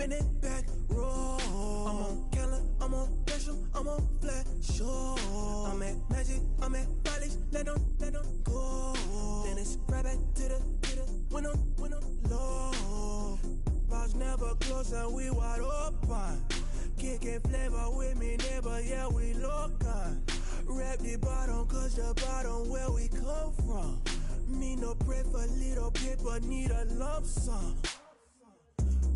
bend it back, roll. I'm on Keller, I'm on Gresham, I'm on Flat Shore. I'm at Magic, I'm at Valley's, let them go. Then it's right back to the when I'm low. Bars never close and we wide open. Kicking flavor with me, neighbor, yeah, we local. Rap the bottom, cause the bottom where we come from. Me no pray for little paper, need a lump sum.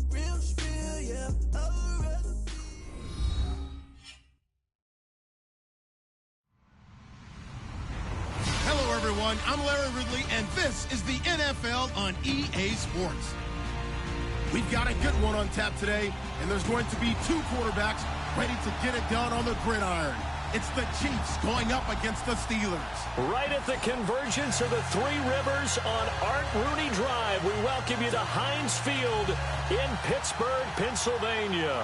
Real spill, yeah, I'd rather be. Hello, everyone. I'm Larry Ridley, and this is the NFL on EA Sports. We've got a good one on tap today, and there's going to be two quarterbacks ready to get it done on the gridiron. It's the Chiefs going up against the Steelers. Right at the convergence of the Three Rivers on Art Rooney Drive, we welcome you to Heinz Field in Pittsburgh, Pennsylvania.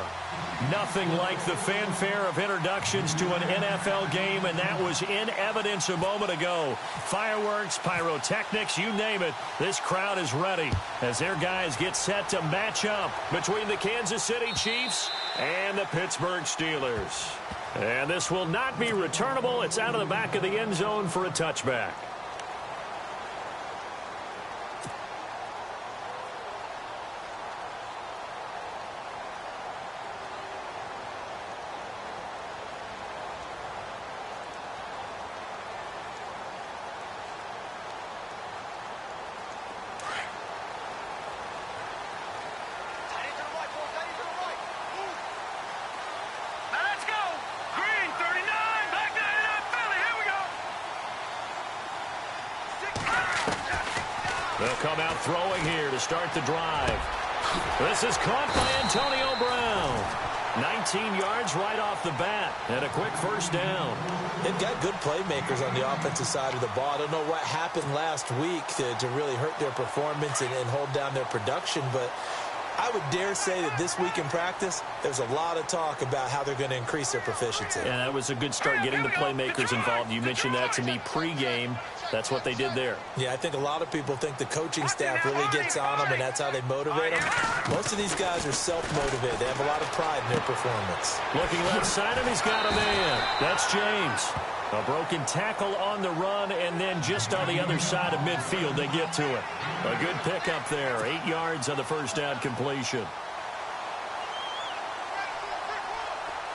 Nothing like the fanfare of introductions to an NFL game, and that was in evidence a moment ago. Fireworks, pyrotechnics, you name it, this crowd is ready as their guys get set to match up between the Kansas City Chiefs and the Pittsburgh Steelers. And this will not be returnable. It's out of the back of the end zone for a touchback. They'll come out throwing here to start the drive. This is caught by Antonio Brown. 19 yards right off the bat and a quick first down. They've got good playmakers on the offensive side of the ball. I don't know what happened last week to really hurt their performance and hold down their production, but I would dare say that this week in practice, there's a lot of talk about how they're going to increase their proficiency. Yeah, that was a good start getting the playmakers involved. You mentioned that to me pregame. That's what they did there. Yeah, I think a lot of people think the coaching staff really gets on them, and that's how they motivate them. Most of these guys are self-motivated. They have a lot of pride in their performance. Looking left side, and he's got a man. That's James. A broken tackle on the run, and then just on the other side of midfield, they get to it. A good pickup there. 8 yards on the first down completion.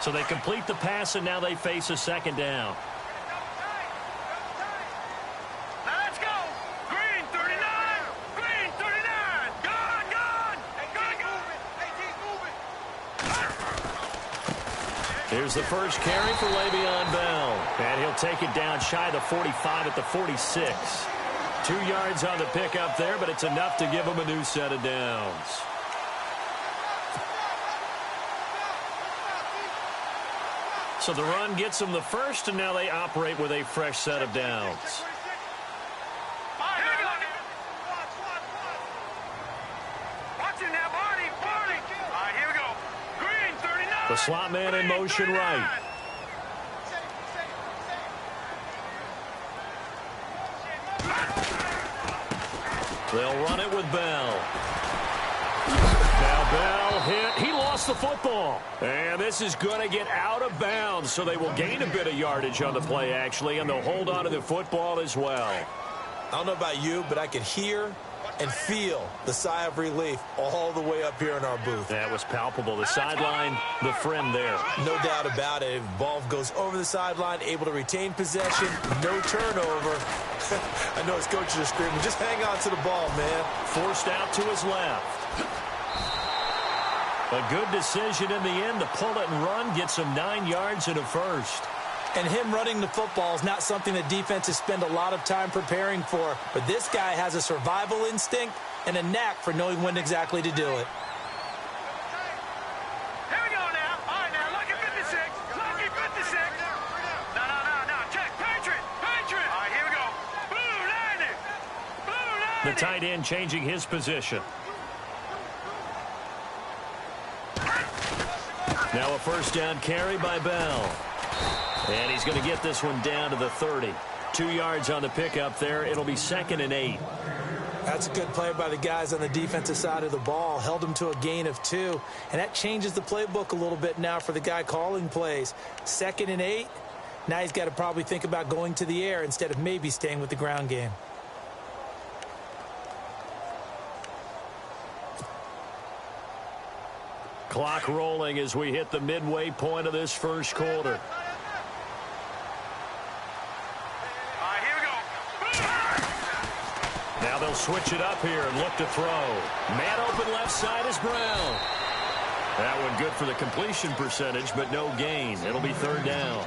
So they complete the pass, and now they face a second down. Let's go! Green 39! Green 39! Gone! Here's the first carry for Le'Veon Bell. And he'll take it down shy of the 45 at the 46. 2 yards on the pickup there, but it's enough to give him a new set of downs. So the run gets them the first, and now they operate with a fresh set of downs. The slot man in motion right. They'll run it with Bell. Now Bell hit. He lost the football. And this is going to get out of bounds, so they will gain a bit of yardage on the play, actually, and they'll hold on to the football as well. I don't know about you, but I could hear and feel the sigh of relief all the way up here in our booth. That was palpable. The sideline, the friend there. No doubt about it. Ball goes over the sideline, able to retain possession, no turnover. I know his coaches are screaming, just hang on to the ball, man. Forced out to his left. A good decision in the end to pull it and run, gets him 9 yards and a first. And him running the football is not something that defenses spend a lot of time preparing for. But this guy has a survival instinct and a knack for knowing when exactly to do it. Here we go now. All right, now, lucky 56. Lucky 56. No. Check. Patriot. All right, here we go. Blue 90. Blue 90. The tight end changing his position. Now a first down carry by Bell. And he's going to get this one down to the 30. 2 yards on the pickup there. It'll be 2nd and 8. That's a good play by the guys on the defensive side of the ball. Held them to a gain of 2. And that changes the playbook a little bit now for the guy calling plays. 2nd and 8. Now he's got to probably think about going to the air instead of maybe staying with the ground game. Clock rolling as we hit the midway point of this first quarter. Now they'll switch it up here and look to throw. Man open left side is Brown. That one good for the completion percentage, but no gain. It'll be 3rd down.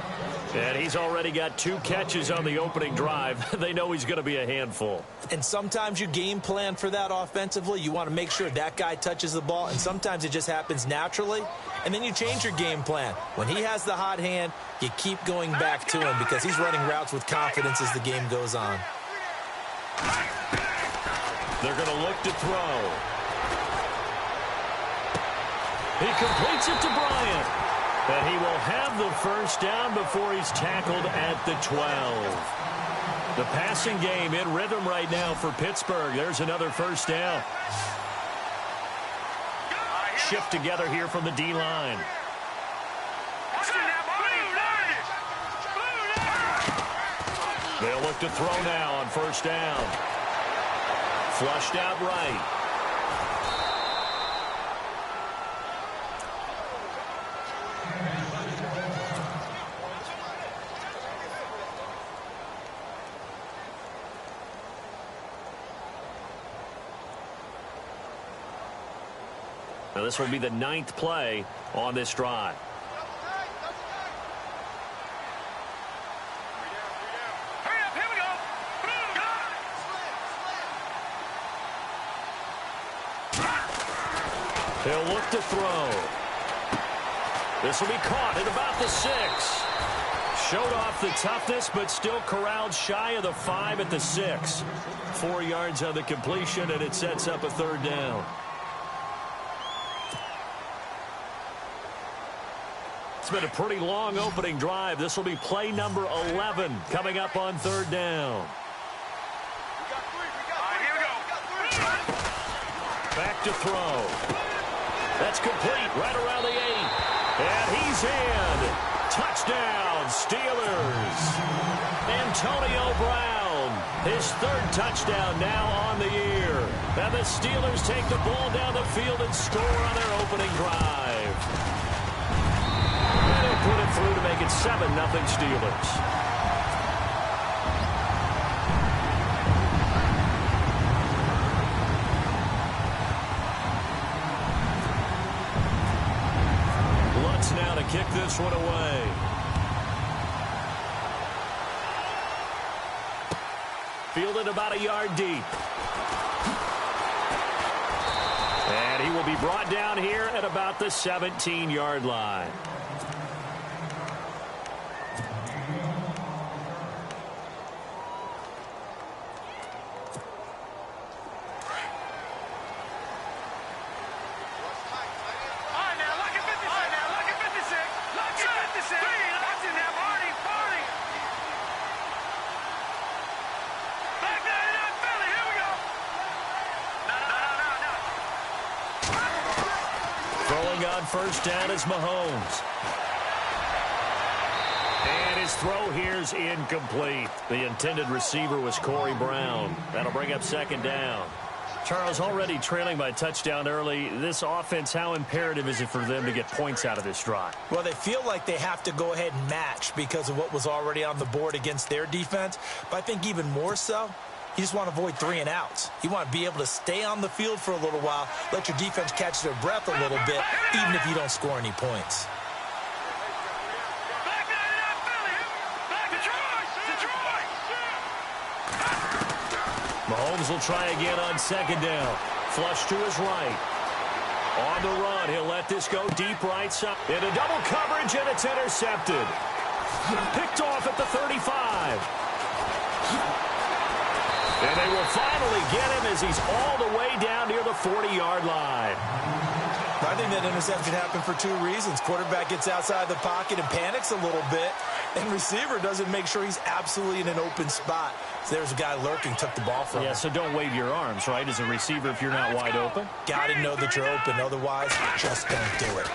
And he's already got 2 catches on the opening drive. They know he's going to be a handful. And sometimes you game plan for that offensively. You want to make sure that guy touches the ball, and sometimes it just happens naturally. And then you change your game plan. When he has the hot hand, you keep going back to him because he's running routes with confidence as the game goes on. They're going to look to throw. He completes it to Bryant. And he will have the first down before he's tackled at the 12. The passing game in rhythm right now for Pittsburgh. There's another first down. Shift together here from the D-line. They'll look to throw now on first down. Flushed out right. Now this will be the 9th play on this drive. He'll look to throw. This will be caught at about the 6. Showed off the toughness, but still corralled shy of the 5 at the 6. 4 yards on the completion, and it sets up a 3rd down. It's been a pretty long opening drive. This will be play number 11 coming up on 3rd down. Back to throw. That's complete right around the 8. And he's in. Touchdown, Steelers. Antonio Brown, his 3rd touchdown now on the year. And the Steelers take the ball down the field and score on their opening drive. And he'll put it through to make it 7-0 Steelers. Now to kick this one away. Fielded about a yard deep. And he will be brought down here at about the 17-yard line. First down is Mahomes. And his throw here's incomplete. The intended receiver was Corey Brown. That'll bring up 2nd down. Charles, already trailing by a touchdown early. This offense, how imperative is it for them to get points out of this drive? Well, they feel like they have to go ahead and match because of what was already on the board against their defense. But I think even more so, you just want to avoid 3 and outs. You want to be able to stay on the field for a little while, let your defense catch their breath a little bit, even if you don't score any points. Mahomes will try again on 2nd down. Flush to his right. On the run, he'll let this go deep right side. Into double coverage, and it's intercepted. Picked off at the 35. And they will finally get him as he's all the way down near the 40-yard line. I think that interception happened for 2 reasons. Quarterback gets outside the pocket and panics a little bit, and receiver doesn't make sure he's absolutely in an open spot. So there's a guy lurking, took the ball from him. Yeah, so don't wave your arms, right, as a receiver if you're not wide open. Got to know that you're open. Otherwise, just don't do it.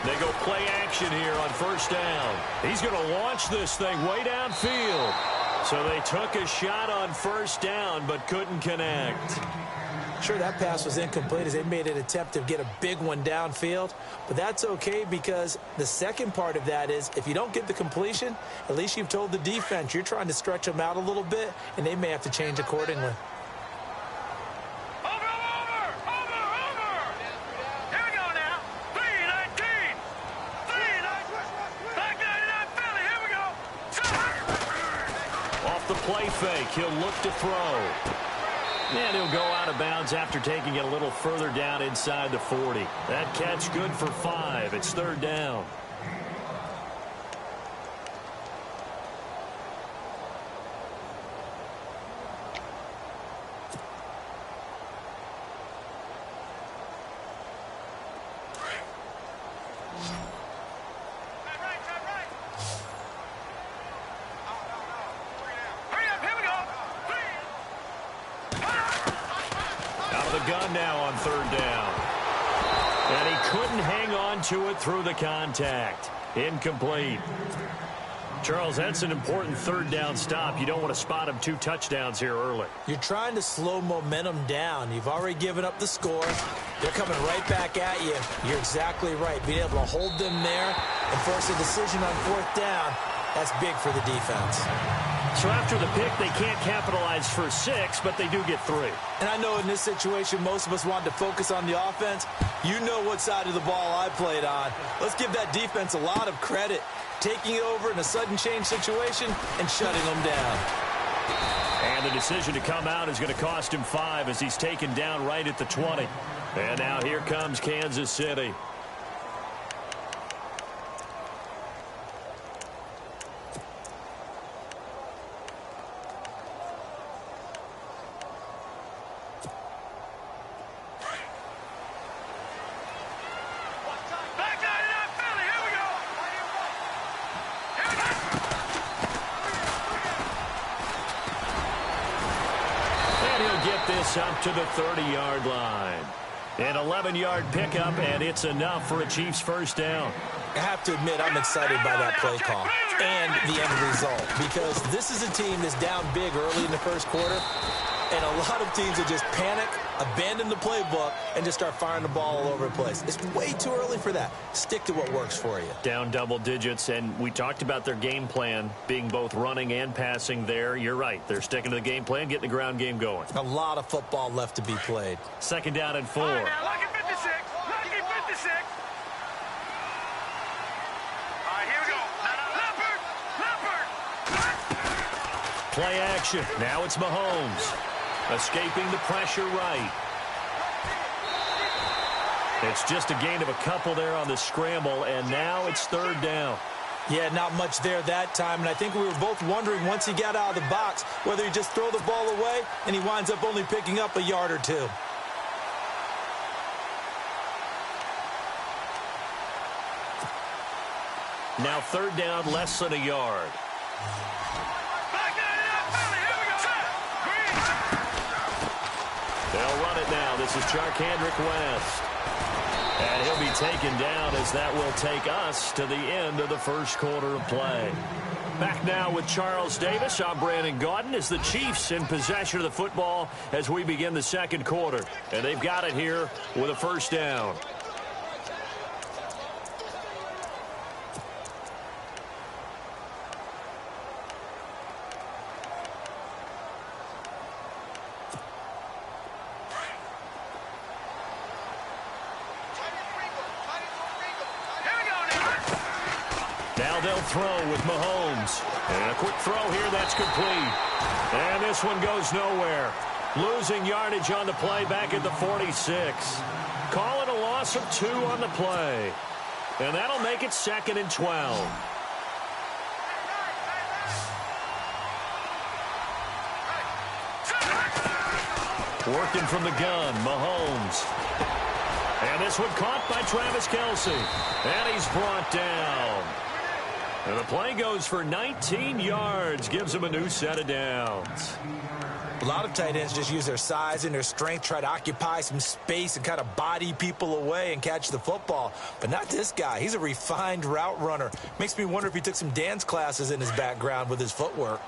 They go play action here on first down. He's going to launch this thing way downfield. So they took a shot on first down but couldn't connect. Sure, that pass was incomplete as they made an attempt to get a big one downfield. But that's okay because the second part of that is if you don't get the completion, at least you've told the defense you're trying to stretch them out a little bit, and they may have to change accordingly. Play fake. He'll look to throw. And he'll go out of bounds after taking it a little further down inside the 40. That catch good for 5. It's third down. Gun now on third down. And he couldn't hang on to it through the contact. Incomplete. Charles, that's an important third down stop. You don't want to spot him 2 touchdowns here early. You're trying to slow momentum down. You've already given up the score. They're coming right back at you. You're exactly right. Being able to hold them there and force a decision on fourth down, that's big for the defense. So after the pick, they can't capitalize for 6, but they do get 3. And I know in this situation, most of us wanted to focus on the offense. You know what side of the ball I played on. Let's give that defense a lot of credit. Taking it over in a sudden change situation and shutting them down. And the decision to come out is going to cost him 5 as he's taken down right at the 20. And now here comes Kansas City. Up to the 30-yard line. An 11-yard pickup, and it's enough for a Chiefs first down. I have to admit, I'm excited by that play call and the end result because this is a team that's down big early in the first quarter, and a lot of teams will just panic, abandon the playbook, and just start firing the ball all over the place. It's way too early for that. Stick to what works for you. Down double digits, and we talked about their game plan being both running and passing there. You're right. They're sticking to the game plan, getting the ground game going. A lot of football left to be played. Second down and 4. Lucky 56. Lucky 56. All right, here we go. Leopard. Play action. Now it's Mahomes. Escaping the pressure right. It's just a gain of a couple there on the scramble, and now it's third down. Yeah, not much there that time, and I think we were both wondering once he got out of the box whether he just throw the ball away, and he winds up only picking up a yard or 2. Now third down, less than a yard. They'll run it now. This is Charkandrick West. And he'll be taken down as that will take us to the end of the first quarter of play. Back now with Charles Davis. I'm Brandon Gaudin as the Chiefs in possession of the football as we begin the second quarter. And they've got it here with a first down. Now they'll throw with Mahomes. And a quick throw here, that's complete. And this one goes nowhere. Losing yardage on the play back at the 46. Call it a loss of 2 on the play. And that'll make it 2nd and 12. Working from the gun, Mahomes. And this one caught by Travis Kelce. And he's brought down. And the play goes for 19 yards, gives him a new set of downs. A lot of tight ends just use their size and their strength, try to occupy some space and kind of body people away and catch the football. But not this guy. He's a refined route runner. Makes me wonder if he took some dance classes in his background with his footwork.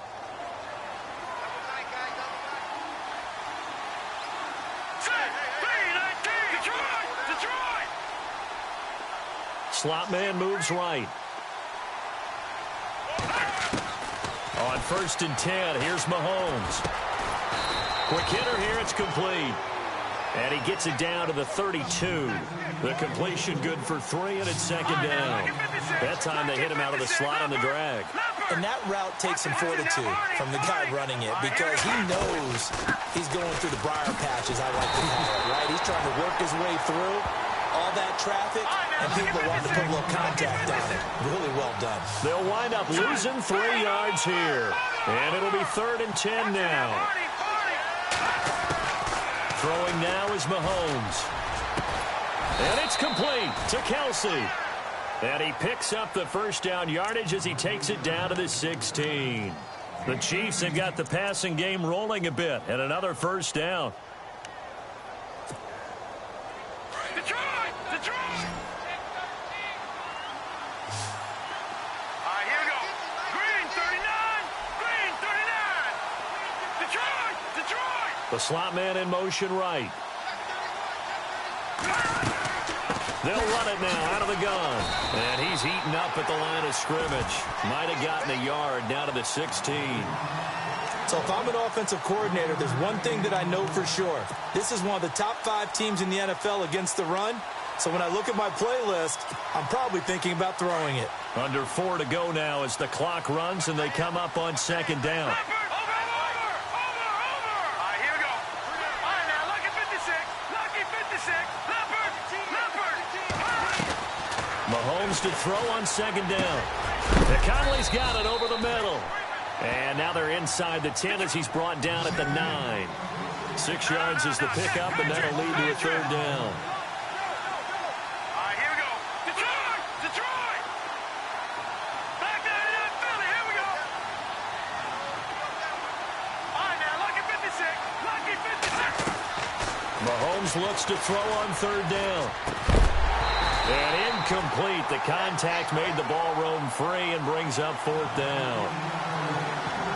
Slot man moves right. On 1st and 10, here's Mahomes. Quick hitter here, it's complete. And he gets it down to the 32. The completion good for 3, and it's 2nd down. That time they hit him out of the slot on the drag. And that route takes some fortitude from the guy running it because he knows he's going through the briar patches, I like to call it, right? He's trying to work his way through all that traffic, and people want to put a little contact on it. Really well done. They'll wind up losing 3 yards here. And it'll be 3rd and 10 now. Throwing now is Mahomes. And it's complete to Kelsey. And he picks up the 1st down yardage as he takes it down to the 16. The Chiefs have got the passing game rolling a bit, and another 1st down. The slot man in motion right. They'll run it now out of the gun. And he's heating up at the line of scrimmage. Might have gotten a yard down to the 16. So if I'm an offensive coordinator, there's one thing that I know for sure. This is one of the top 5 teams in the NFL against the run. So when I look at my playlist, I'm probably thinking about throwing it. Under 4 to go now as the clock runs and they come up on 2nd down. Mahomes to throw on 2nd down. Conley's got it over the middle. And now they're inside the 10 as he's brought down at the 9. 6 yards is the pickup, and that'll lead to a 3rd down. Here we go. Detroit! Detroit! Back down to that Philly. Here we go. All right, now, lucky 56. Lucky 56. Mahomes looks to throw on 3rd down. And incomplete. The contact made the ball roam free and brings up 4th down.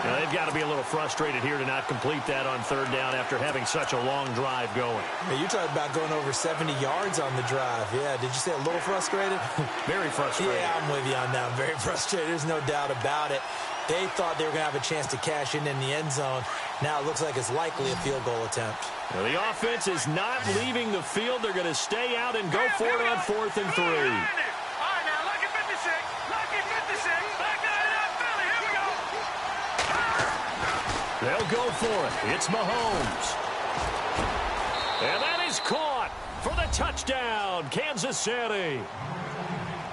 Now, they've got to be a little frustrated here to not complete that on 3rd down after having such a long drive going. Hey, you're talking about going over 70 yards on the drive. Yeah, did you say a little frustrated? Very frustrated. Yeah, I'm with you on that. I'm very frustrated. There's no doubt about it. They thought they were going to have a chance to cash in the end zone. Now it looks like it's likely a field goal attempt. Well, the offense is not leaving the field. They're going to stay out and go for it on 4th and 3. All right, now, lucky 56. Lucky 56. Back down to that Philly. Here we go. They'll go for it. It's Mahomes. And that is caught for the touchdown, Kansas City.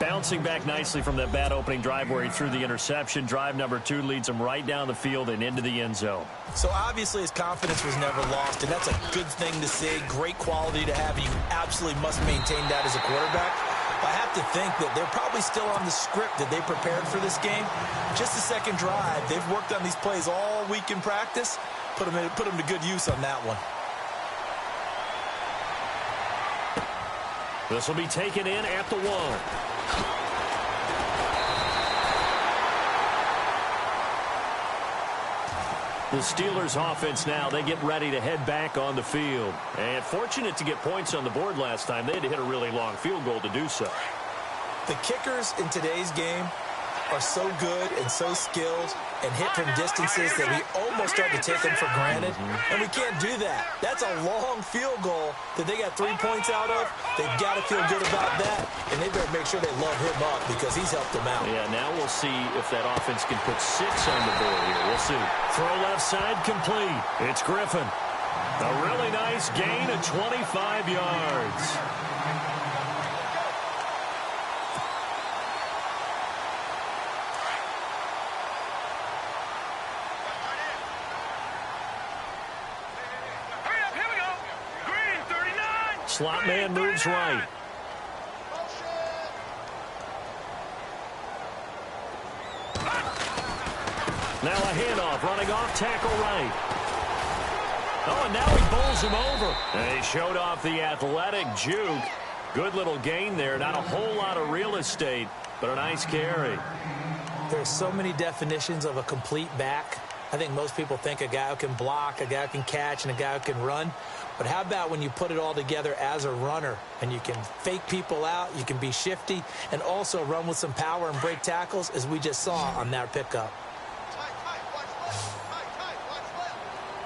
Bouncing back nicely from that bad opening drive where he threw the interception. Drive number 2 leads him right down the field and into the end zone. So obviously his confidence was never lost, and that's a good thing to see. Great quality to have. You absolutely must maintain that as a quarterback. I have to think that they're probably still on the script that they prepared for this game. Just the 2nd drive. They've worked on these plays all week in practice. Put them to good use on that one. This will be taken in at the 1. The Steelers offense now, they get ready to head back on the field. And fortunate to get points on the board last time. They had to hit a really long field goal to do so. The kickers in today's game are so good and so skilled and hit from distances that we almost start to take them for granted. And we can't do that. That's a long field goal that they got 3 points out of. They've got to feel good about that. And they better make sure they love him up because he's helped them out. Yeah, now we'll see if that offense can put 6 on the board here. We'll see. Throw left side complete. It's Griffin. A really nice gain of 25 yards. Slot man moves right. Now a handoff, running off tackle right. Oh, and now he bowls him over. And he showed off the athletic juke. Good little gain there. Not a whole lot of real estate, but a nice carry. There's so many definitions of a complete back. I think most people think a guy who can block, a guy who can catch, and a guy who can run. But how about when you put it all together as a runner and you can fake people out, you can be shifty, and also run with some power and break tackles, as we just saw on that pickup.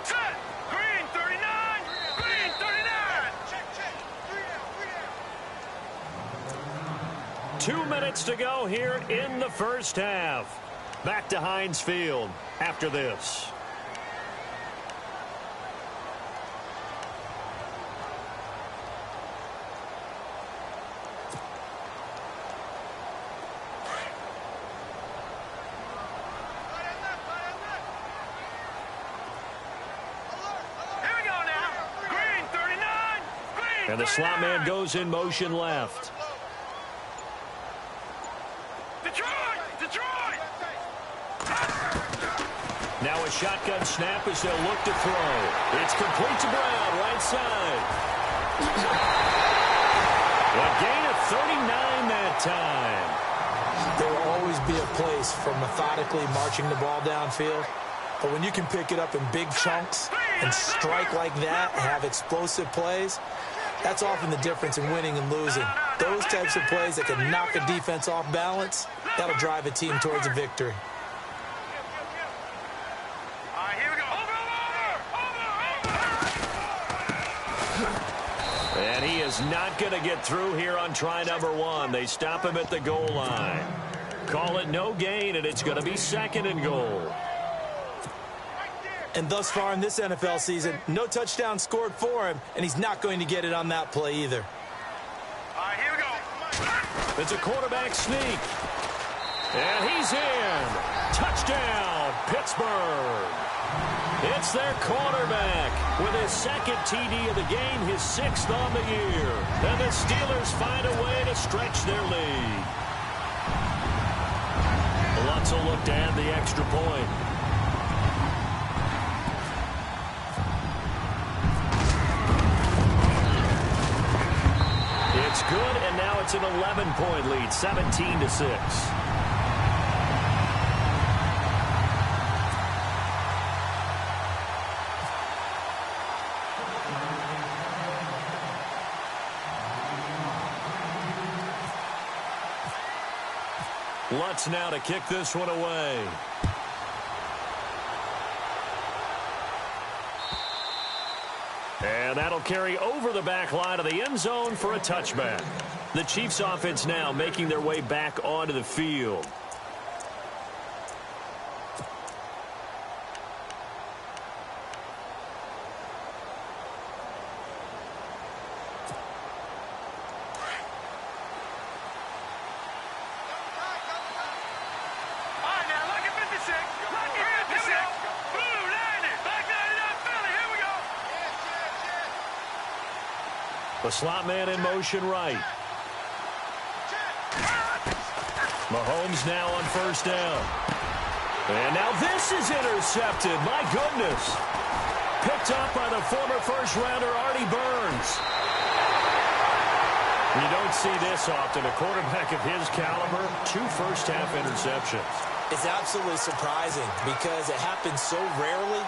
Set. Green 39. Green 39. 2 minutes to go here in the first half. Back to Heinz Field after this. And the slot man goes in motion left. Detroit! Now a shotgun snap as they'll look to throw. It's complete to Brown, right side. A gain of 39 that time. There will always be a place for methodically marching the ball downfield. But when you can pick it up in big chunks and strike like that and have explosive plays, that's often the difference in winning and losing. Those types of plays that can knock a defense off balance, that'll drive a team towards a victory. All right, here we go. Over. And he is not going to get through here on try number 1. They stop him at the goal line. Call it no gain, and it's going to be 2nd and goal. And thus far in this NFL season, no touchdown scored for him, and he's not going to get it on that play either. All right, here we go. It's a quarterback sneak. And he's in. Touchdown, Pittsburgh. It's their quarterback with his 2nd TD of the game, his 6th on the year. And the Steelers find a way to stretch their lead. Lutz will look to add the extra point. It's good, and now it's an 11-point lead, 17-6. Lutz now to kick this one away. And that'll carry over the back line of the end zone for a touchback. The Chiefs offense now making their way back onto the field. The slot man in motion right. Mahomes now on 1st down. And now this is intercepted. My goodness. Picked up by the former first-rounder Artie Burns. You don't see this often. A quarterback of his caliber, 2 first-half interceptions. It's absolutely surprising because it happens so rarely.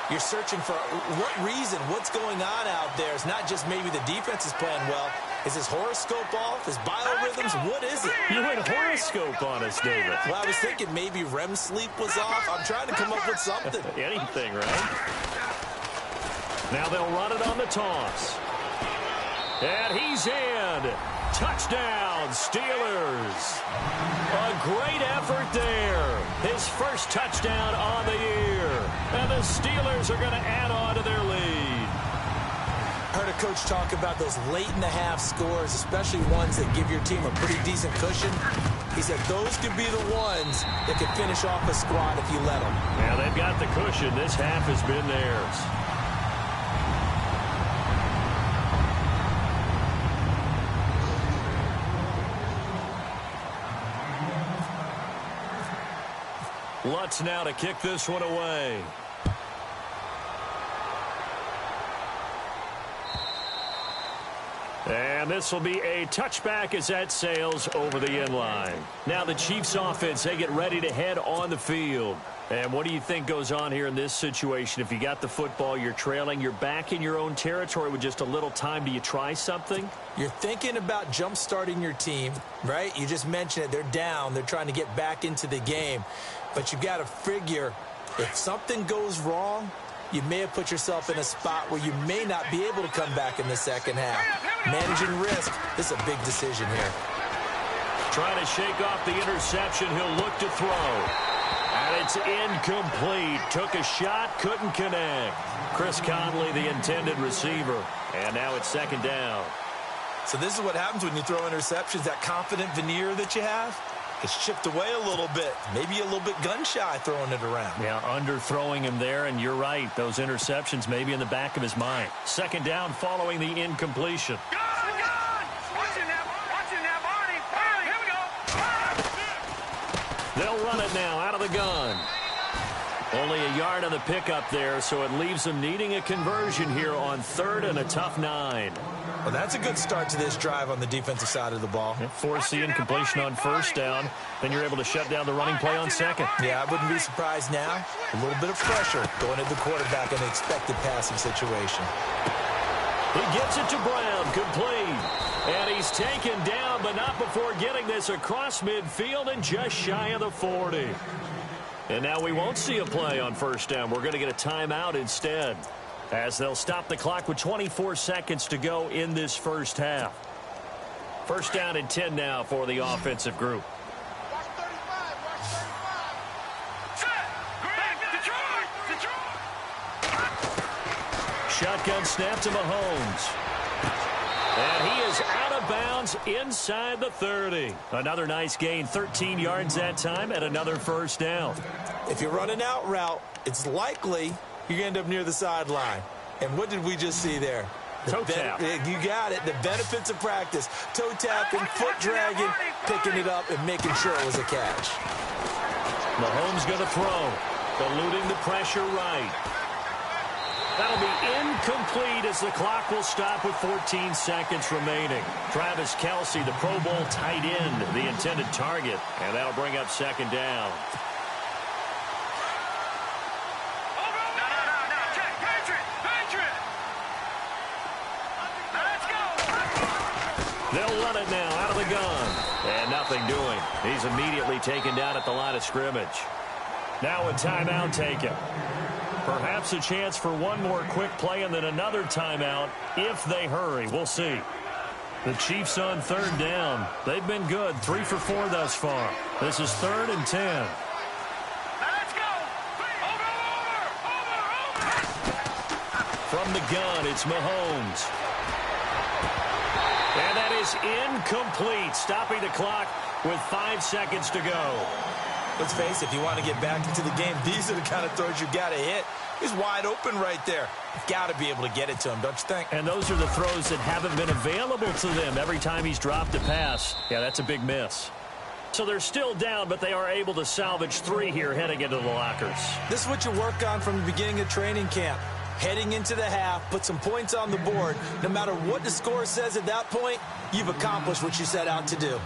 You're searching for what reason, what's going on out there. It's not just maybe the defense is playing well. Is his horoscope off? His biorhythms? What is it? You went horoscope on us, David. Well, I was thinking maybe REM sleep was off. I'm trying to come up with something. Anything, right? Now they'll run it on the toss. And he's in. Touchdown, Steelers. A great effort there. His first touchdown on the year. And the Steelers are going to add on to their lead. Heard a coach talk about those late-in-the-half scores, especially ones that give your team a pretty decent cushion. He said those could be the ones that could finish off a squad if you let them. Yeah, they've got the cushion. This half has been theirs. Lutz now to kick this one away. And this will be a touchback as that sails over the end line. Now the Chiefs offense, they get ready to head on the field. And what do you think goes on here in this situation? If you got the football, you're trailing, you're back in your own territory with just a little time. Do you try something? You're thinking about jump-starting your team, right? You just mentioned it. They're down. They're trying to get back into the game. But you've got to figure if something goes wrong, you may have put yourself in a spot where you may not be able to come back in the second half. Managing risk, this is a big decision here. Trying to shake off the interception. He'll look to throw. And it's incomplete. Took a shot, couldn't connect. Chris Conley, the intended receiver. And now it's second down. So this is what happens when you throw interceptions. That confident veneer that you have gets chipped away a little bit. Maybe a little bit gun-shy throwing it around. Yeah, underthrowing him there, and you're right. Those interceptions may be in the back of his mind. Second down following the incompletion. They'll run it now out of the gun. Only a yard on the pickup there, so it leaves them needing a conversion here on third and a tough 9. Well, that's a good start to this drive on the defensive side of the ball. Force the incompletion on first down. Then you're able to shut down the running play on second. Yeah, I wouldn't be surprised now. A little bit of pressure going at the quarterback in an expected passing situation. He gets it to Brown, complete. And he's taken down, but not before getting this across midfield and just shy of the 40. And now we won't see a play on first down. We're going to get a timeout instead, as they'll stop the clock with 24 seconds to go in this first half. First down and 10 now for the offensive group. Shotgun snap to Mahomes. And he is out of bounds inside the 30. Another nice gain, 13 yards that time, and another first down. If you're running out route, it's likely you end up near the sideline. And what did we just see there? Toe tap. You got it. The benefits of practice. Toe tapping, foot dragging, picking it up, and making sure it was a catch. Mahomes going to throw. Eluding the pressure right. That'll be incomplete as the clock will stop with 14 seconds remaining. Travis Kelce, the Pro Bowl tight end, the intended target. And that'll bring up second down. They'll run it now out of the gun. And nothing doing. He's immediately taken down at the line of scrimmage. Now a timeout taken. Perhaps a chance for one more quick play and then another timeout if they hurry. We'll see. The Chiefs on third down. They've been good. 3 for 4 thus far. This is 3rd and 10. Let's go. Over. From the gun, it's Mahomes. And that is incomplete. Stopping the clock with 5 seconds to go. Let's face it, if you want to get back into the game, these are the kind of throws you got to hit. He's wide open right there. You've got to be able to get it to him, don't you think? And those are the throws that haven't been available to them every time he's dropped a pass. Yeah, that's a big miss. So they're still down, but they are able to salvage 3 here heading into the lockers. This is what you work on from the beginning of training camp. Heading into the half, put some points on the board. No matter what the score says at that point, you've accomplished what you set out to do.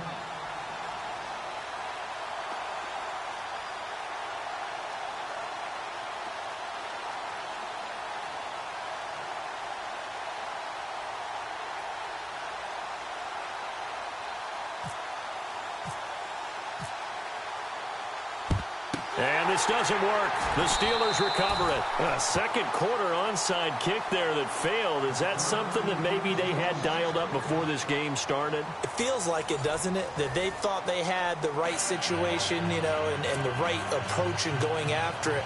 And this doesn't work. The Steelers recover it. A second quarter onside kick there that failed. Is that something that maybe they had dialed up before this game started? It feels like it, doesn't it? That they thought they had the right situation, you know, and the right approach in going after it.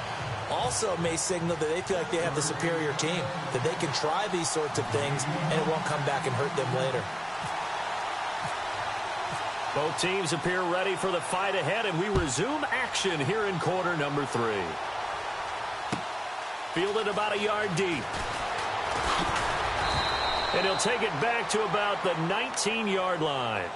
Also may signal that they feel like they have the superior team, that they can try these sorts of things and it won't come back and hurt them later. Both teams appear ready for the fight ahead, and we resume action here in quarter number 3. Fielded about a yard deep. And he'll take it back to about the 19-yard line.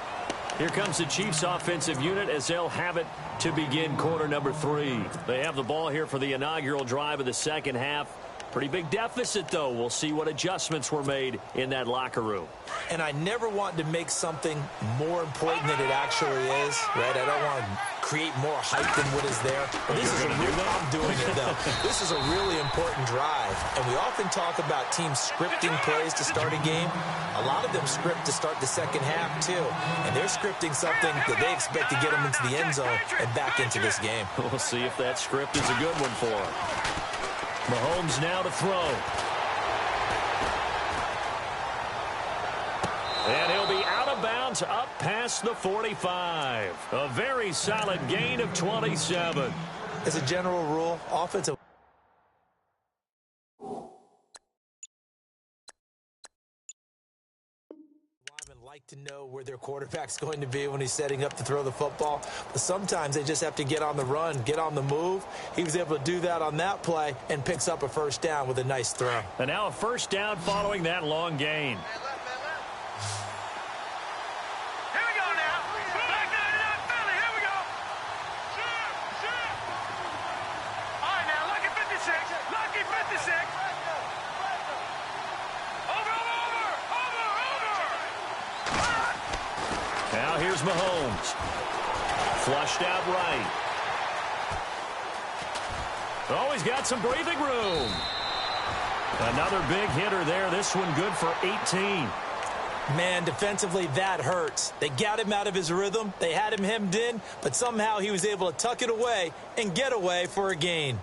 Here comes the Chiefs offensive unit as they'll have it to begin quarter number 3. They have the ball here for the inaugural drive of the second half. Pretty big deficit, though. We'll see what adjustments were made in that locker room. And I never want to make something more important than it actually is, right? I don't want to create more hype than what is there. But this is I'm doing it, though. This is a really important drive. And we often talk about teams scripting plays to start a game. A lot of them script to start the second half, too. And they're scripting something that they expect to get them into the end zone and back into this game. We'll see if that script is a good one for them. Mahomes now to throw. And he'll be out of bounds up past the 45. A very solid gain of 27. As a general rule, offensive like to know where their quarterback's going to be when he's setting up to throw the football. But sometimes they just have to get on the run, get on the move. He was able to do that on that play and picks up a first down with a nice throw. And now a first down following that long gain. Here we go now. Back 99 Philly. Here we go. All right, now, lucky 56. Lucky 56. Now here's Mahomes. Flushed out right. Oh, he's got some breathing room. Another big hitter there. This one good for 18. Man, defensively, that hurts. They got him out of his rhythm. They had him hemmed in, but somehow he was able to tuck it away and get away for a gain.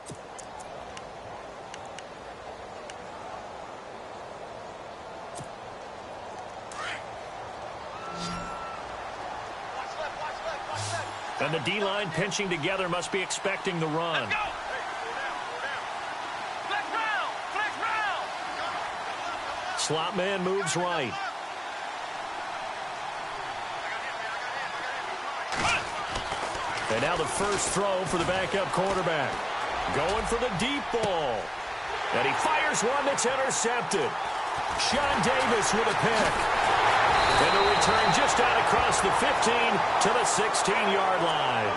And the D-line pinching together must be expecting the run. Let's go. Flex round. Flex round. Slot man moves right. And now the first throw for the backup quarterback. Going for the deep ball. And he fires one that's intercepted. Sean Davis with a pick. And a return just out across the 15 to the 16-yard line.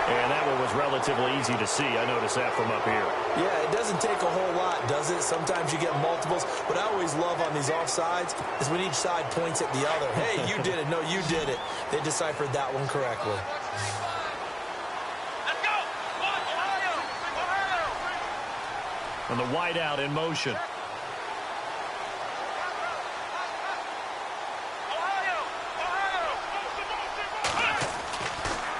And that one was relatively easy to see. I noticed that from up here. Yeah, it doesn't take a whole lot, does it? Sometimes you get multiples. What I always love on these offsides is when each side points at the other. Hey, you did it. No, you did it. They deciphered that one correctly. Let's go. Ohio. Ohio. And the wideout in motion.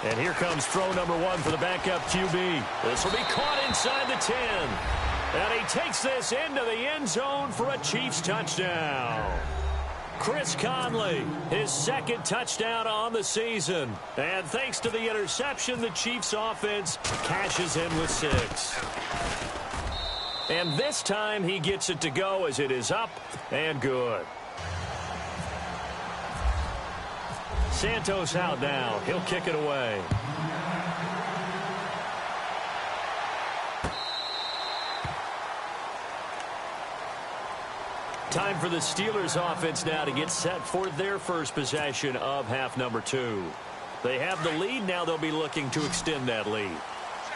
And here comes throw number 1 for the backup QB. This will be caught inside the 10. And he takes this into the end zone for a Chiefs touchdown. Chris Conley, his second touchdown on the season. And thanks to the interception, the Chiefs offense cashes in with 6. And this time he gets it to go as it is up and good. Santos out now. He'll kick it away. Time for the Steelers offense now to get set for their first possession of half number 2. They have the lead. Now they'll be looking to extend that lead.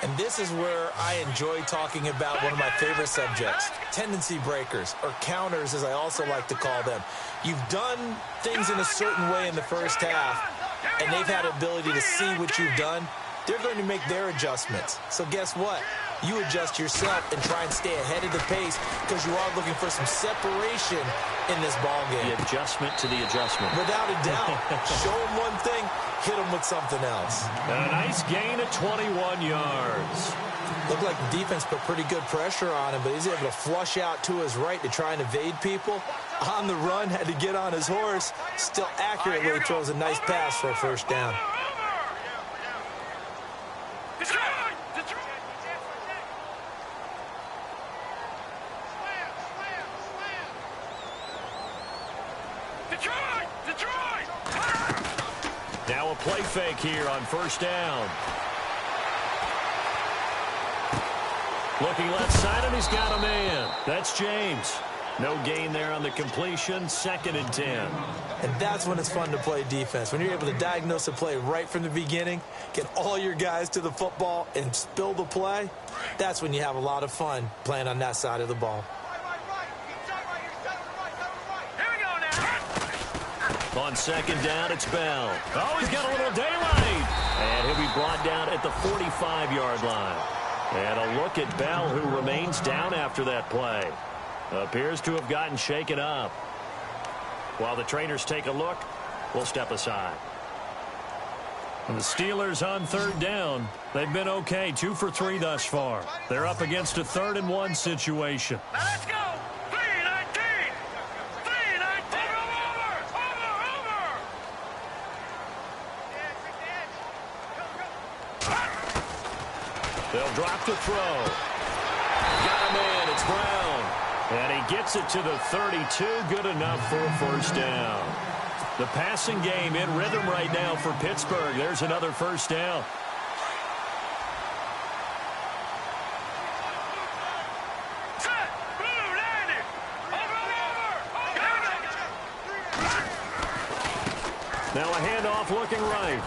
And this is where I enjoy talking about one of my favorite subjects, tendency breakers, or counters as I also like to call them. You've done things in a certain way in the first half, and they've had the ability to see what you've done. They're going to make their adjustments. So guess what? You adjust yourself and try and stay ahead of the pace because you are looking for some separation in this ball game. The adjustment to the adjustment. Without a doubt. Show them one thing, hit them with something else. And a nice gain of 21 yards. Looked like the defense put pretty good pressure on him, but he's able to flush out to his right to try and evade people. On the run, had to get on his horse. Still accurately throws a nice pass for a first down. Now a play fake here on first down. Looking left side, and he's got a man. That's James. No gain there on the completion, 2nd and 10. And that's when it's fun to play defense. When you're able to diagnose a play right from the beginning, get all your guys to the football, and spill the play, that's when you have a lot of fun playing on that side of the ball. On 2nd down, it's Bell. Oh, he's got a little daylight. And he'll be brought down at the 45-yard line. And a look at Bell, who remains down after that play. Appears to have gotten shaken up. While the trainers take a look, we'll step aside. And the Steelers on 3rd down. They've been okay, 2 for 3 thus far. They're up against a 3rd and 1 situation. Now let's go. 3-19. 3-19. Over. They'll drop to throw. Got him in. It's Brown. And he gets it to the 32. Good enough for a 1st down. The passing game in rhythm right now for Pittsburgh. There's another 1st down. Set. Blue, landed. Over. Now a handoff looking right.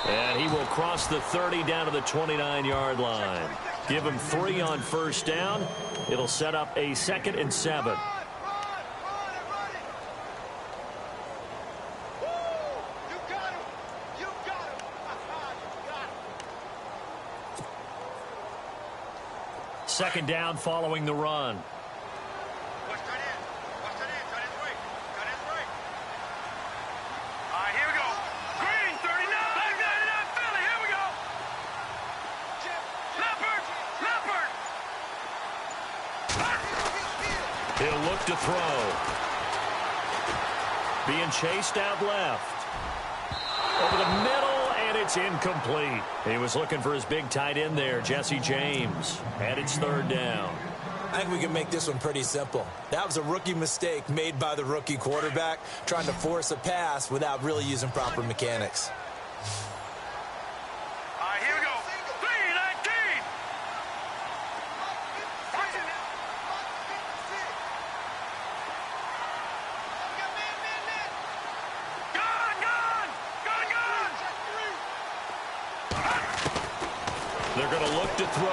And he will cross the 30 down to the 29-yard line. Give him 3 on 1st down. It'll set up a 2nd and 7. Second down following the run. He'll look to throw. Being chased out left. Over the middle, and it's incomplete. He was looking for his big tight end there, Jesse James. And it's 3rd down. I think we can make this one pretty simple. That was a rookie mistake made by the rookie quarterback, trying to force a pass without really using proper mechanics. They're going to look to throw.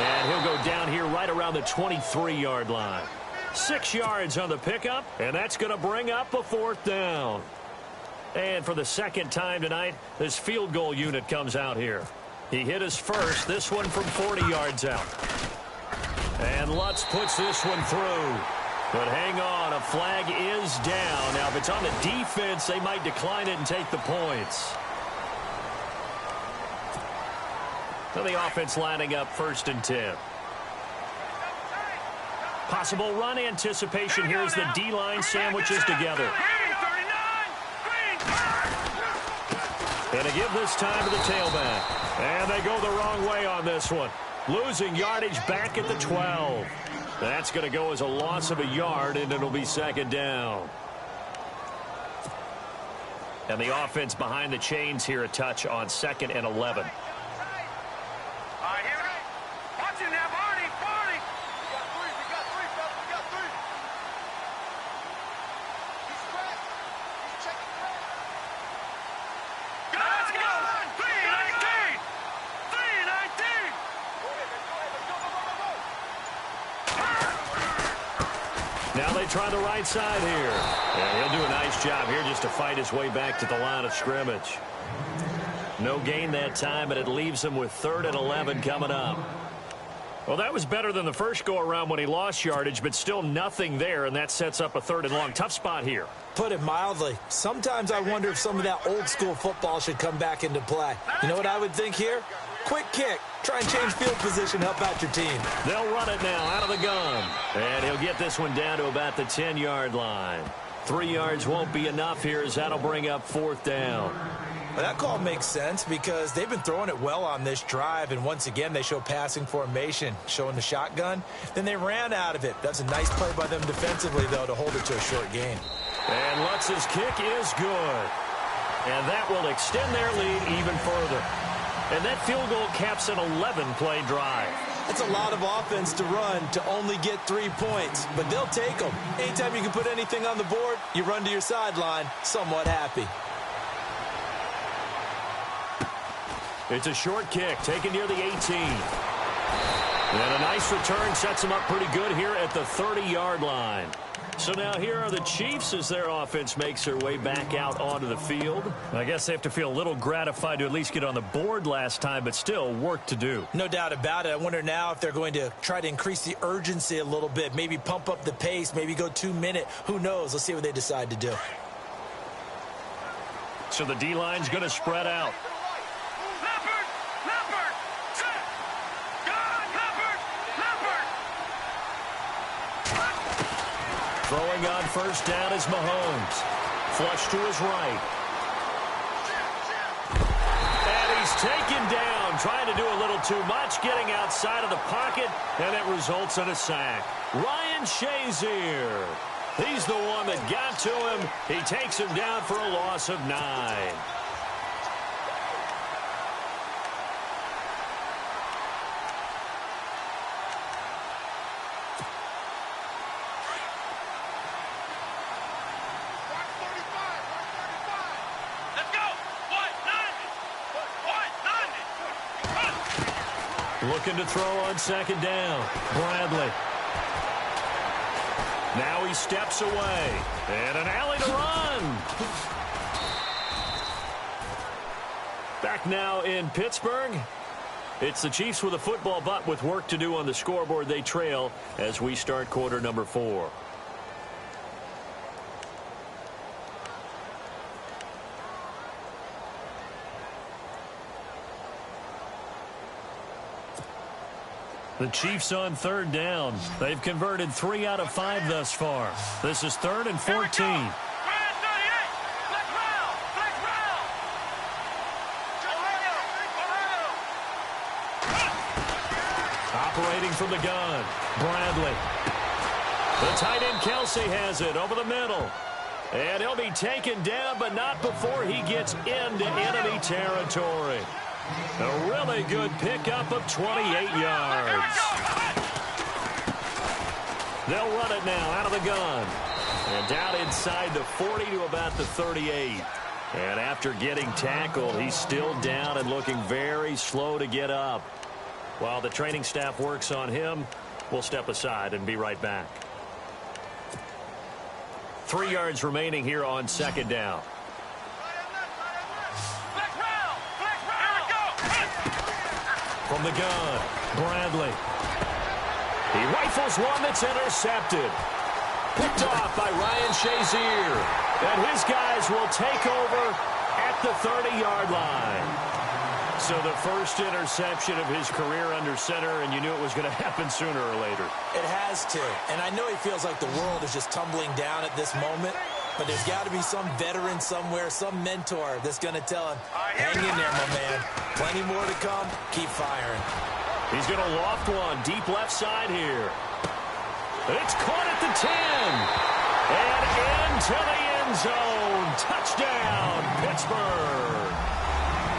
And he'll go down here right around the 23-yard line. 6 yards on the pickup, and that's going to bring up a 4th down. And for the 2nd time tonight, this field goal unit comes out here. He hit his first, this one from 40 yards out. And Lutz puts this one through. But hang on, a flag is down. Now, if it's on the defense, they might decline it and take the points. So the offense lining up 1st and 10. Possible run anticipation here as the D-line sandwiches together. And a give this time to the tailback. And they go the wrong way on this one. Losing yardage back at the 12. That's going to go as a loss of a yard, and it'll be 2nd down. And the offense behind the chains here a touch on 2nd and 11. Now they try the right side here. And he'll do a nice job here just to fight his way back to the line of scrimmage. No gain that time, but it leaves him with 3rd and 11 coming up. Well, that was better than the first go-around when he lost yardage, but still nothing there, and that sets up a 3rd and long. Tough spot here. Put it mildly. Sometimes I wonder if some of that old-school football should come back into play. You know what I would think here? Quick kick. Try and change field position, help out your team. They'll run it now out of the gun. And he'll get this one down to about the 10-yard line. 3 yards won't be enough here as that'll bring up 4th down. Well, that call makes sense because they've been throwing it well on this drive, and once again they show passing formation, showing the shotgun. Then they ran out of it. That's a nice play by them defensively, though, to hold it to a short gain. And Lutz's kick is good. And that will extend their lead even further. And that field goal caps an 11-play drive. That's a lot of offense to run to only get 3 points, but they'll take them. Anytime you can put anything on the board, you run to your sideline somewhat happy. It's a short kick taken near the 18. And a nice return sets them up pretty good here at the 30-yard line. So now here are the Chiefs as their offense makes their way back out onto the field. I guess they have to feel a little gratified to at least get on the board last time, but still work to do. No doubt about it. I wonder now if they're going to try to increase the urgency a little bit, maybe pump up the pace, maybe go 2-minute. Who knows? Let's see what they decide to do. So the D-line's going to spread out. Throwing on first down is Mahomes. Flush to his right. And he's taken down, trying to do a little too much, getting outside of the pocket, and it results in a sack. Ryan Shazier. He's the one that got to him. He takes him down for a loss of 9. Looking to throw on second down. Bradley. Now he steps away. And an alley to run. Back now in Pittsburgh. It's the Chiefs with a football, but with work to do on the scoreboard. They trail as we start quarter number 4. The Chiefs on third down. They've converted 3 out of 5 thus far. This is 3rd and 14. Operating from the gun, Bradley. The tight end Kelsey has it over the middle. And he'll be taken down, but not before he gets into enemy territory. A really good pickup of 28 yards. They'll run it now out of the gun. And down inside the 40 to about the 38. And after getting tackled, he's still down and looking very slow to get up. While the training staff works on him, we'll step aside and be right back. 3 yards remaining here on second down. From the gun, Bradley. He rifles one that's intercepted. Picked off by Ryan Shazier. And his guys will take over at the 30-yard line. So the first interception of his career under center, and you knew it was going to happen sooner or later. It has to. And I know he feels like the world is just tumbling down at this moment. But there's got to be some veteran somewhere, some mentor that's going to tell him, hang in there, my man. Plenty more to come. Keep firing. He's going to loft one deep left side here. It's caught at the 10. And into the end zone. Touchdown, Pittsburgh.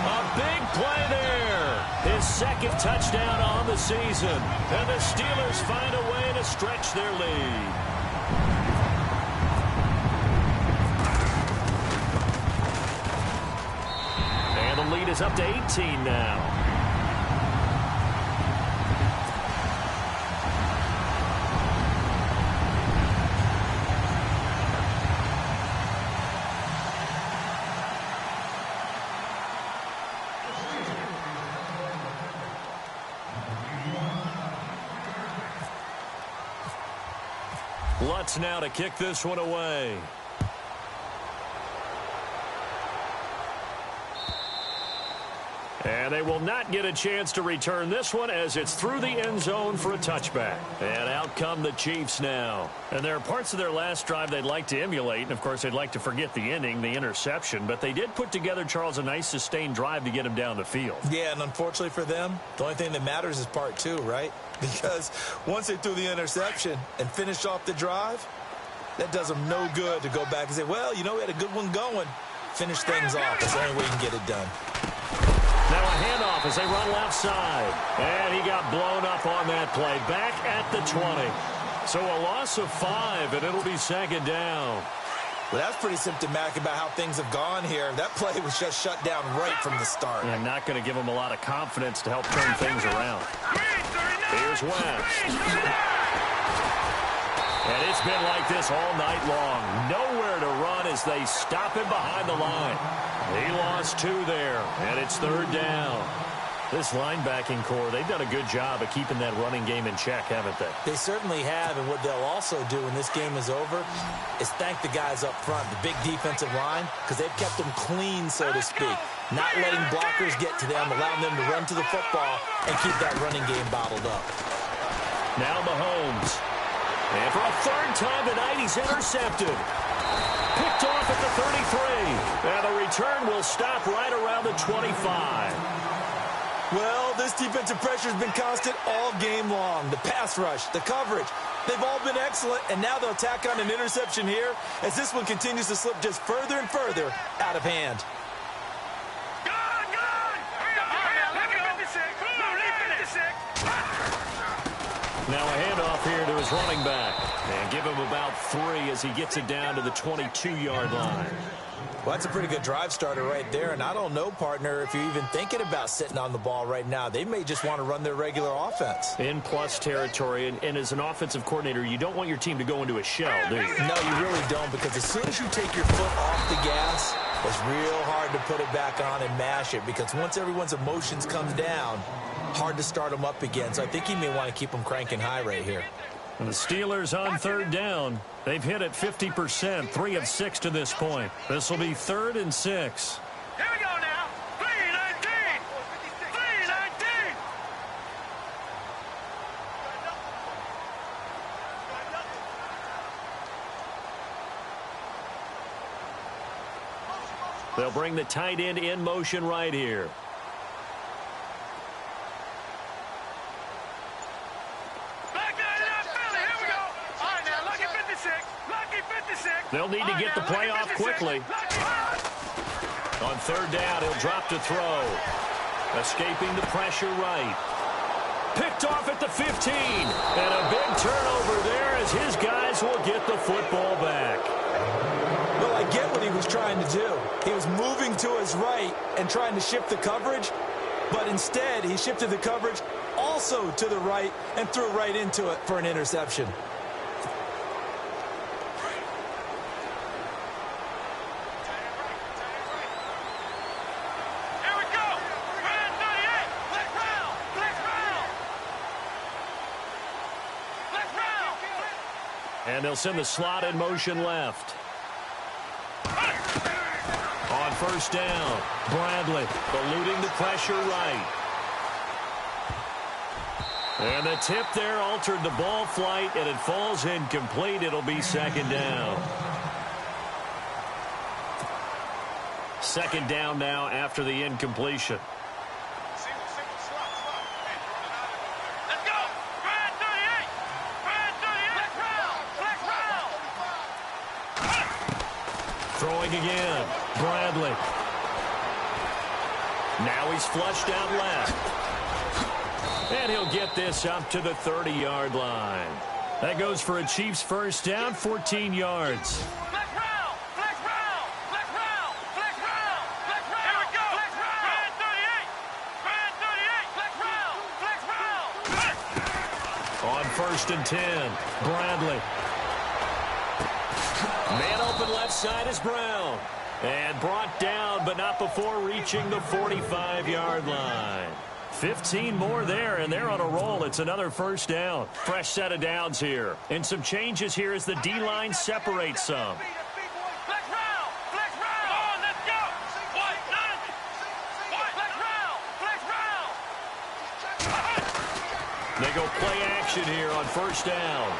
A big play there. His second touchdown on the season. And the Steelers find a way to stretch their lead. The lead is up to 18 now. Lutz now to kick this one away. And they will not get a chance to return this one as it's through the end zone for a touchback. And out come the Chiefs now. And there are parts of their last drive they'd like to emulate. And, of course, they'd like to forget the ending, the interception. But they did put together, Charles, a nice sustained drive to get him down the field. Yeah, and unfortunately for them, the only thing that matters is part 2, right? Because once they threw the interception and finished off the drive, that does them no good to go back and say, well, you know, we had a good one going. Finish things off. That's the only way you can get it done. Now a handoff as they run left side. And he got blown up on that play. Back at the 20. So a loss of 5, and it'll be second down. Well, that's pretty symptomatic about how things have gone here. That play was just shut down right from the start. And not going to give them a lot of confidence to help turn things around. Here's West. And it's been like this all night long. Nowhere to run as they stop him behind the line. He lost 2 there, and it's third down. This linebacking core, they've done a good job of keeping that running game in check, haven't they? They certainly have, and what they'll also do when this game is over is thank the guys up front, the big defensive line, because they've kept them clean, so to speak. Not letting blockers get to them, allowing them to run to the football and keep that running game bottled up. Now Mahomes. And for a third time tonight, he's intercepted. Picked off at the 33. And the return will stop right around the 25. Well, this defensive pressure has been constant all game long. The pass rush, the coverage, they've all been excellent, and now they'll tack on an interception here as this one continues to slip just further and further out of hand. Now a handoff here to his running back. And give him about 3 as he gets it down to the 22-yard line. Well, that's a pretty good drive starter right there, and I don't know, partner, if you're even thinking about sitting on the ball right now. They may just want to run their regular offense. In plus territory, and as an offensive coordinator, you don't want your team to go into a shell, do you? No, you really don't, because as soon as you take your foot off the gas, it's real hard to put it back on and mash it, because once everyone's emotions comes down, hard to start them up again. So I think he may want to keep them cranking high right here. And the Steelers on third down. They've hit it 50%, 3 of 6 to this point. This will be 3rd and 6. Here we go now. 3-19. 3-19. They'll bring the tight end in motion right here. They'll need to get the play off quickly. On third down, he'll drop to throw. Escaping the pressure right. Picked off at the 15. And a big turnover there as his guys will get the football back. Well, I get what he was trying to do. He was moving to his right and trying to shift the coverage. But instead, he shifted the coverage also to the right and threw right into it for an interception. And they'll send the slot in motion left. On first down, Bradley eluding the pressure right. And the tip there altered the ball flight, and it falls incomplete. It'll be second down. Second down now after the incompletion. Throwing again, Bradley. Now he's flushed out left. And he'll get this up to the 30-yard line. That goes for a Chiefs first down, 14 yards. On first and 10, Bradley. Man open left side is Brown. And brought down, but not before reaching the 45-yard line. 15 more there, and they're on a roll. It's another first down. Fresh set of downs here. And some changes here as the D-line separates some. They go play action here on first down.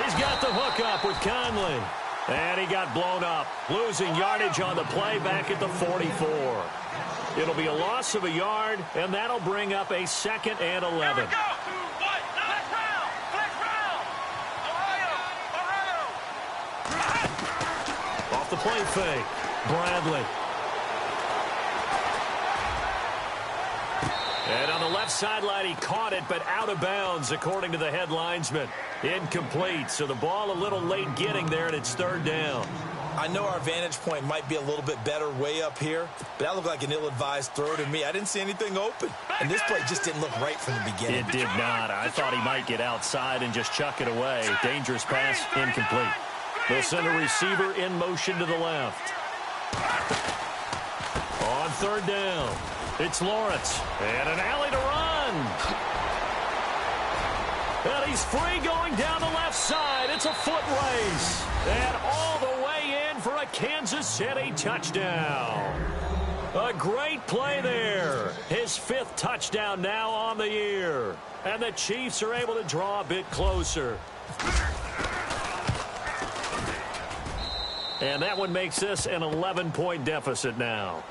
He's got the hook up with Conley. And he got blown up, losing yardage on the play back at the 44. It'll be a loss of a yard, and that'll bring up a 2nd and 11. Off the play fake, Bradley. And on the left sideline, he caught it, but out of bounds, according to the head linesman. Incomplete, so the ball a little late getting there, and it's third down. I know our vantage point might be a little bit better way up here, but that looked like an ill-advised throw to me. I didn't see anything open, and this play just didn't look right from the beginning. It did not. I thought he might get outside and just chuck it away. Dangerous pass, incomplete. They'll send a receiver in motion to the left. On third down, it's Lawrence, and an alley to run. And he's free going down the left side. It's a foot race. And all the way in for a Kansas City touchdown. A great play there. His 5th touchdown now on the year. And the Chiefs are able to draw a bit closer. And that one makes this an 11-point deficit now.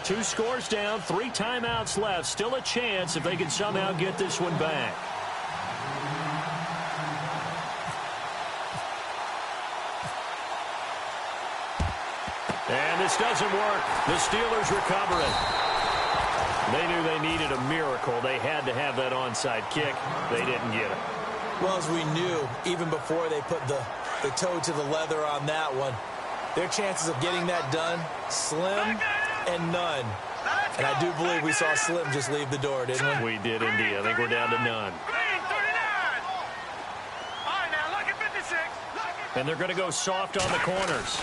Two scores down, 3 timeouts left. Still a chance if they can somehow get this one back. And this doesn't work. The Steelers recover it. They knew they needed a miracle. They had to have that onside kick. They didn't get it. Well, as we knew, even before they put the toe to the leather on that one, their chances of getting that done, slim and none. And I do believe we saw Slim just leave the door, didn't we? We did indeed. I think we're down to none. And they're going to go soft on the corners.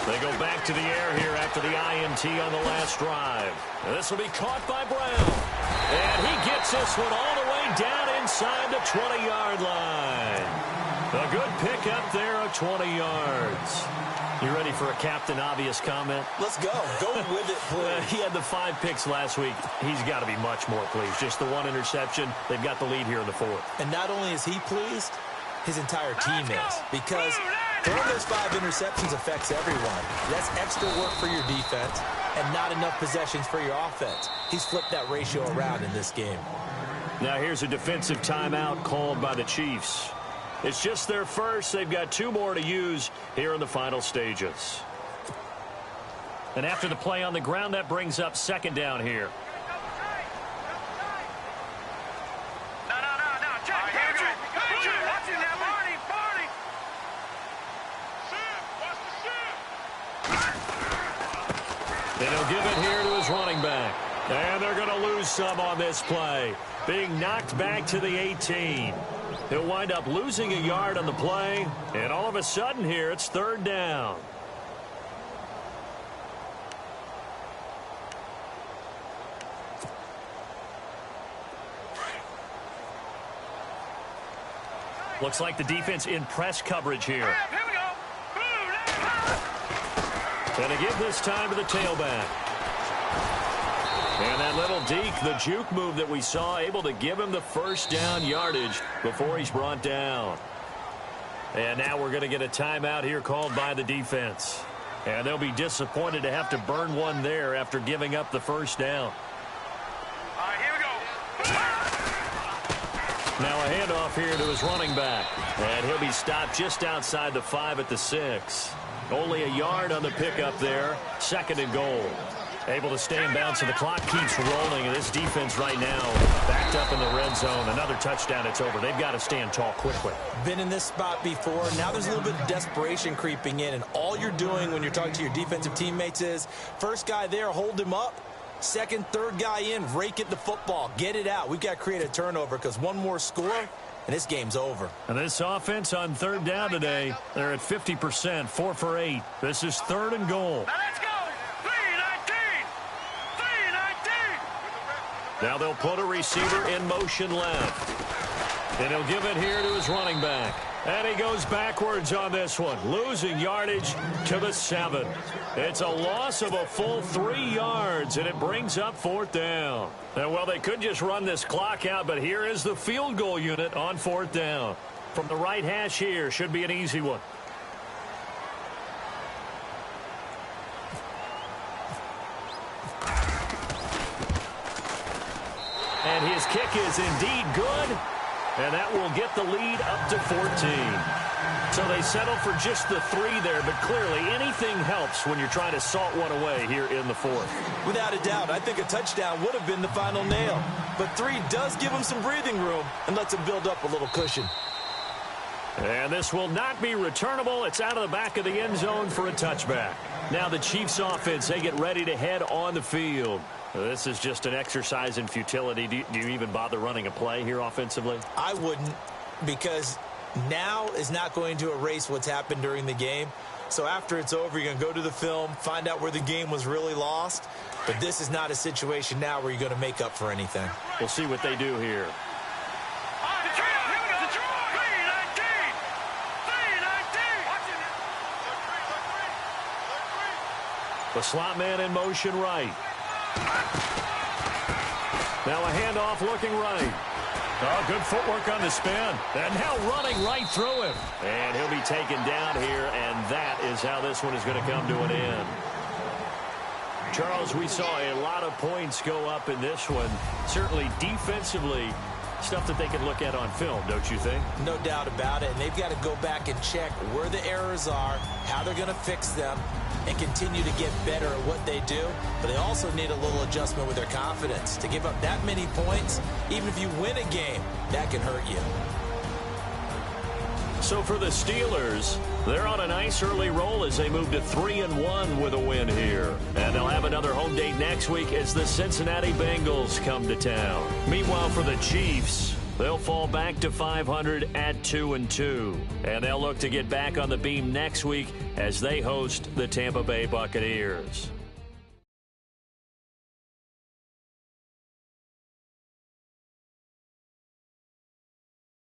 They go back to the air here after the INT on the last drive. And this will be caught by Brown. And he gets this one all the way down inside the 20-yard line. A good pickup there of 20 yards. You ready for a Captain Obvious comment? Let's go. Go with it, please. He had the 5 picks last week. He's got to be much more pleased. Just the 1 interception. They've got the lead here in the 4th. And not only is he pleased, his entire team is. Because throwing those 5 interceptions affects everyone. That's extra work for your defense and not enough possessions for your offense. He's flipped that ratio around in this game. Now here's a defensive timeout called by the Chiefs. It's just their first. They've got 2 more to use here in the final stages. And after the play on the ground, that brings up 2nd down here. And he'll give it here to his running back. And they're going to lose some on this play. Being knocked back to the 18. He'll wind up losing a yard on the play. And all of a sudden here, it's 3rd down. Looks like the defense in press coverage here. And to give this time to the tailback. And that little deke, the juke move that we saw, able to give him the 1st down yardage before he's brought down. And now we're going to get a timeout here called by the defense. And they'll be disappointed to have to burn one there after giving up the 1st down. All right, here we go. Now a handoff here to his running back. And he'll be stopped just outside the 5 at the 6. Only a yard on the pickup there. 2nd and goal. Able to stay in bounds, so the clock keeps rolling. And this defense right now backed up in the red zone. Another touchdown, it's over. They've got to stand tall quickly. Been in this spot before. Now there's a little bit of desperation creeping in. And all you're doing when you're talking to your defensive teammates is, first guy there, hold him up. 2nd, 3rd guy in, rake at the football. Get it out. We've got to create a turnover because one more score, and this game's over. And this offense on 3rd down today, they're at 50%, 4 for 8. This is 3rd and goal. Now let's go. 3-19. 3-19. Now they'll put a receiver in motion left. And he'll give it here to his running back. And he goes backwards on this one, losing yardage to the 7. It's a loss of a full 3 yards, and it brings up 4th down. And, well, they could just run this clock out, but here is the field goal unit on 4th down. From the right hash here, should be an easy one. And his kick is indeed good. And that will get the lead up to 14. So they settle for just the 3 there, but clearly anything helps when you're trying to salt one away here in the 4th. Without a doubt, I think a touchdown would have been the final nail. But 3 does give them some breathing room and lets them build up a little cushion. And this will not be returnable. It's out of the back of the end zone for a touchback. Now the Chiefs offense, they get ready to head on the field. This is just an exercise in futility. Do you even bother running a play here offensively? I wouldn't, because now is not going to erase what's happened during the game. So after it's over, you're going to go to the film, find out where the game was really lost. But this is not a situation now where you're going to make up for anything. We'll see what they do here. The slot man in motion right. Now a handoff looking right. Oh, good footwork on the spin. And now running right through him. And he'll be taken down here, and that is how this one is going to come to an end. Charles, we saw a lot of points go up in this one. Certainly defensively, stuff that they can look at on film, don't you think? No doubt about it. And they've got to go back and check where the errors are, how they're going to fix them, and continue to get better at what they do. But they also need a little adjustment with their confidence. To give up that many points, even if you win a game, that can hurt you. So for the Steelers, they're on a nice early roll as they move to 3-1 with a win here. And they'll have another home date next week as the Cincinnati Bengals come to town. Meanwhile, for the Chiefs, they'll fall back to 500 at 2-2. And they'll look to get back on the beam next week as they host the Tampa Bay Buccaneers.